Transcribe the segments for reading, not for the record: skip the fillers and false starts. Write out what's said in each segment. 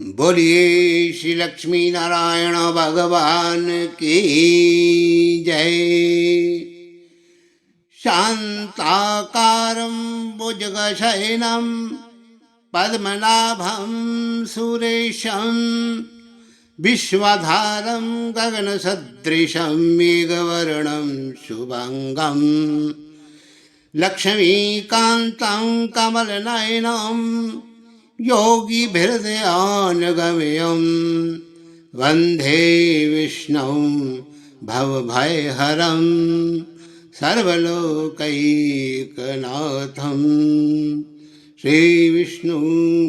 बोलिए श्री लक्ष्मी नारायण भगवान की जय। शांताकारं भुजगशयनं पद्मनाभं सुरेशं विश्वधारं गगनसदृशं मेघवर्णं शुभंगं लक्ष्मीकान्तं कमलनयनं योगिभिर्ध्यानगम्यं वन्दे विष्णुं भवभयहरं सर्वलोकैकनाथं। श्री विष्णु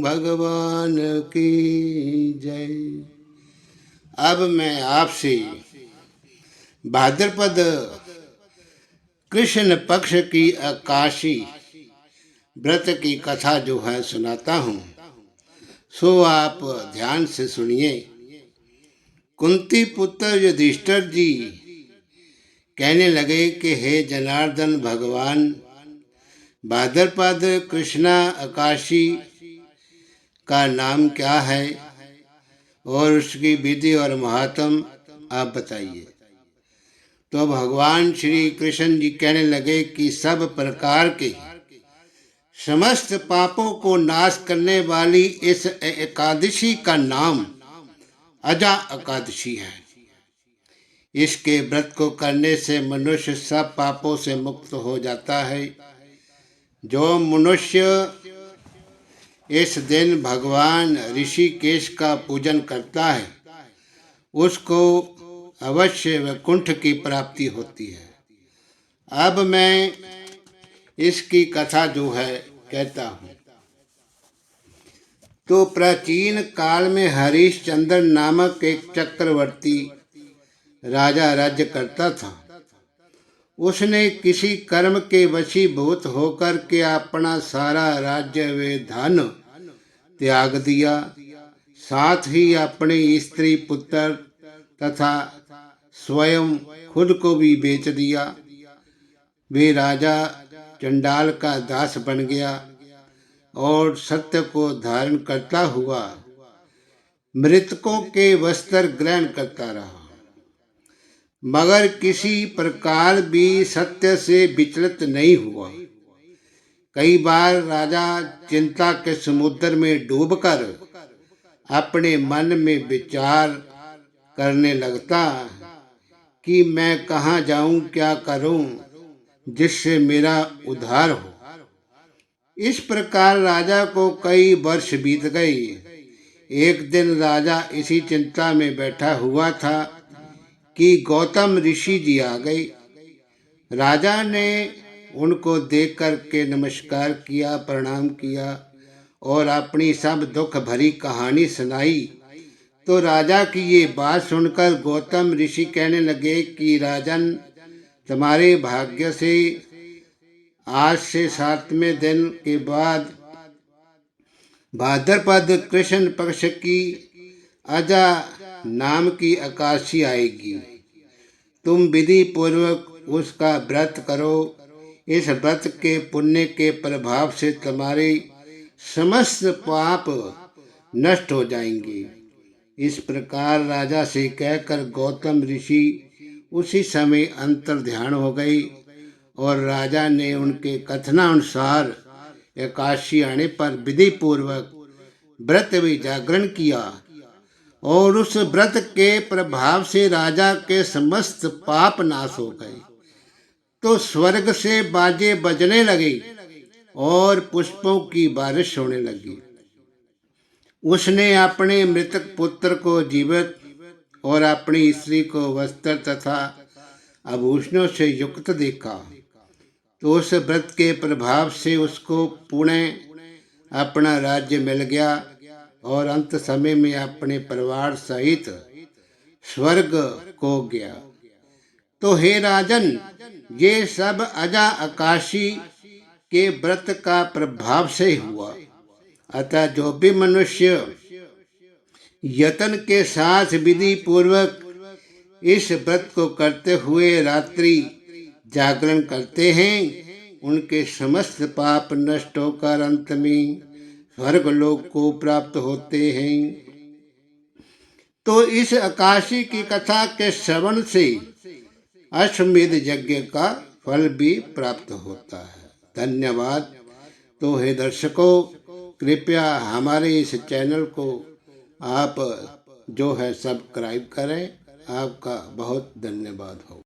भगवान की जय। अब मैं आपसे भाद्रपद कृष्ण पक्ष की एकादशी व्रत की कथा जो है सुनाता हूँ, सो आप ध्यान से सुनिए। कुंती पुत्र युधिष्ठिर जी कहने लगे कि हे जनार्दन भगवान, भाद्रपद कृष्णा एकादशी का नाम क्या है और उसकी विधि और महात्म आप बताइए। तो भगवान श्री कृष्ण जी कहने लगे कि सब प्रकार के समस्त पापों को नाश करने वाली इस एकादशी का नाम अजा एकादशी है। इसके व्रत को करने से मनुष्य सब पापों से मुक्त हो जाता है। जो मनुष्य इस दिन भगवान ऋषिकेश का पूजन करता है, उसको अवश्य वैकुंठ की प्राप्ति होती है। अब मैं इसकी कथा जो है कहता हूँ। तो प्राचीन काल में हरिश्चंद्र नामक एक चक्रवर्ती राजा राज्य करता था। उसने किसी कर्म के वशीभूत होकर के अपना सारा राज्य व धन त्याग दिया, साथ ही अपने स्त्री पुत्र तथा स्वयं खुद को भी बेच दिया। वे राजा चंडाल का दास बन गया और सत्य को धारण करता हुआ मृतकों के वस्त्र ग्रहण करता रहा, मगर किसी प्रकार भी सत्य से विचलित नहीं हुआ। कई बार राजा चिंता के समुद्र में डूबकर अपने मन में विचार करने लगता कि मैं कहाँ जाऊं, क्या करूं जिससे मेरा उद्धार हो। इस प्रकार राजा को कई वर्ष बीत गए। एक दिन राजा इसी चिंता में बैठा हुआ था कि गौतम ऋषि जी आ गए। राजा ने उनको देख कर के नमस्कार किया, प्रणाम किया और अपनी सब दुख भरी कहानी सुनाई। तो राजा की ये बात सुनकर गौतम ऋषि कहने लगे कि राजन, तुम्हारे भाग्य से आज से 7वें दिन के बाद भाद्रपद कृष्ण पक्ष की अजा नाम की एकादशी आएगी। तुम विधि पूर्वक उसका व्रत करो। इस व्रत के पुण्य के प्रभाव से तुम्हारे समस्त पाप नष्ट हो जाएंगे। इस प्रकार राजा से कहकर गौतम ऋषि उसी समय अंतर ध्यान हो गई और राजा ने उनके कथनानुसार एकादशी आने पर विधि पूर्वक व्रत भी जागरण किया और उस व्रत के प्रभाव से राजा के समस्त पाप नाश हो गए। तो स्वर्ग से बाजे बजने लगे और पुष्पों की बारिश होने लगी। उसने अपने मृतक पुत्र को जीवित और अपनी स्त्री को वस्त्र तथा आभूषणों से युक्त देखा। तो उस व्रत के प्रभाव से उसको पुनः अपना राज्य मिल गया और अंत समय में अपने परिवार सहित स्वर्ग को गया। तो हे राजन, ये सब अजा एकादशी के व्रत का प्रभाव से हुआ। अतः जो भी मनुष्य यत्न के साथ विधि पूर्वक इस व्रत को करते हुए रात्रि जागरण करते हैं, उनके समस्त पाप नष्ट होकर अंत में स्वर्ग लोक को प्राप्त होते हैं। तो इस आकाशी की कथा के श्रवण से अश्वमेध यज्ञ का फल भी प्राप्त होता है। धन्यवाद। तो हे दर्शकों, कृपया हमारे इस चैनल को आप जो है सब्सक्राइब करें। आपका बहुत धन्यवाद हो।